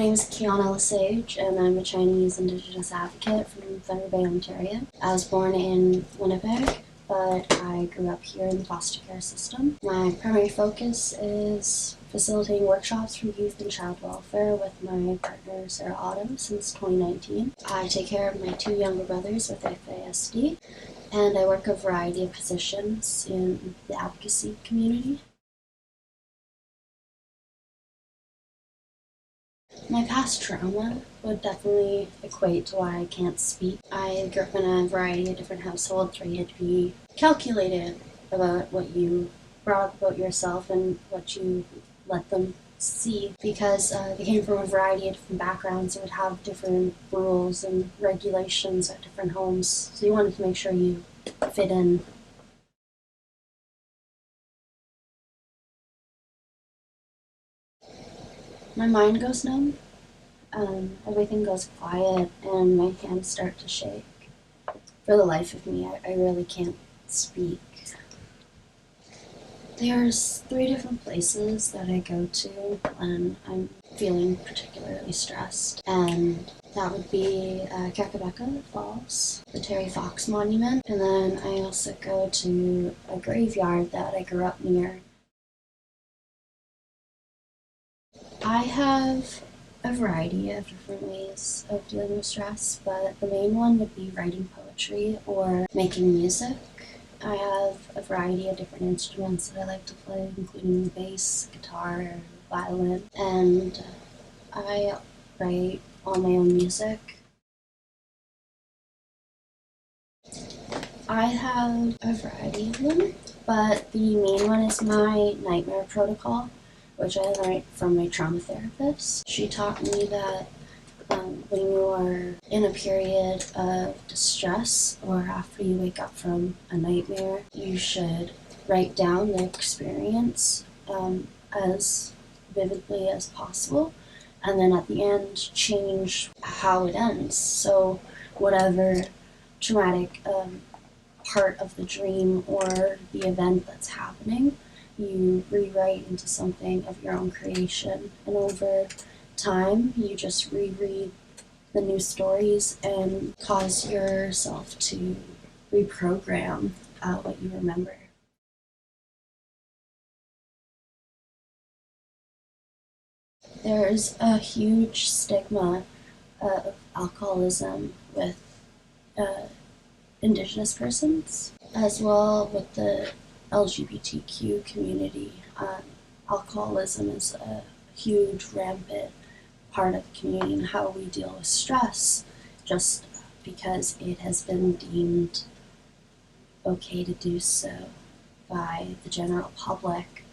name is Kiaunna, and I'm a Chinese Indigenous advocate from Thunder Bay, Ontario. I was born in Winnipeg, but I grew up here in the foster care system. My primary focus is facilitating workshops for youth and child welfare with my partner Sarah Otto since 2019. I take care of my 2 younger brothers with FASD, and I work a variety of positions in the advocacy community. My past trauma would definitely equate to why I can't speak. I grew up in a variety of different households where you had to be calculated about what you brought up about yourself and what you let them see, because they came from a variety of different backgrounds and would have different rules and regulations at different homes. So you wanted to make sure you fit in. My mind goes numb. Everything goes quiet and my hands start to shake. For the life of me, I really can't speak. There's 3 different places that I go to when I'm feeling particularly stressed, and that would be Kakabeka Falls, the Terry Fox Monument, and then I also go to a graveyard that I grew up near. I have a variety of different ways of dealing with stress, but the main one would be writing poetry or making music. I have a variety of different instruments that I like to play, including bass, guitar, violin, and I write all my own music. I have a variety of them, but the main one is my nightmare protocol, which I learned from my trauma therapist. She taught me that when you are in a period of distress or after you wake up from a nightmare, you should write down the experience as vividly as possible, and then at the end change how it ends. So whatever traumatic part of the dream or the event that's happening, you rewrite into something of your own creation, and over time you just reread the new stories and cause yourself to reprogram what you remember. There's a huge stigma of alcoholism with Indigenous persons, as well with the LGBTQ community. Alcoholism is a huge, rampant part of the community and how we deal with stress, just because it has been deemed okay to do so by the general public.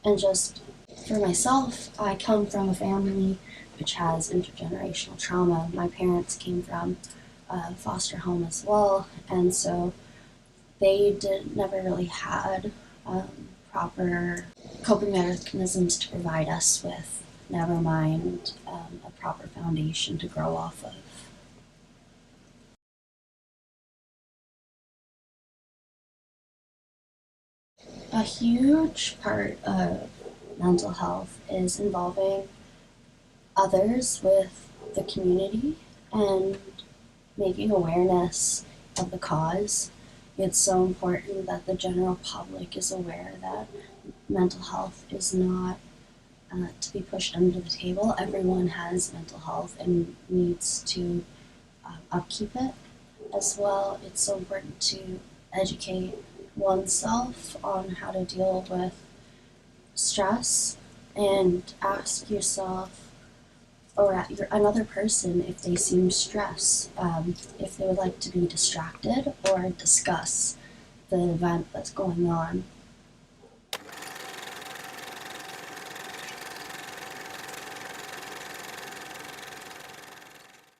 And just for myself, I come from a family which has intergenerational trauma. My parents came from a foster home as well, and so they never really had proper coping mechanisms to provide us with, never mind a proper foundation to grow off of. A huge part of mental health is involving others with the community and making awareness of the cause. It's so important that the general public is aware that mental health is not to be pushed under the table. Everyone has mental health and needs to upkeep it. As well, it's so important to educate oneself on how to deal with stress and ask yourself or another person if they seem stressed, if they would like to be distracted or discuss the event that's going on.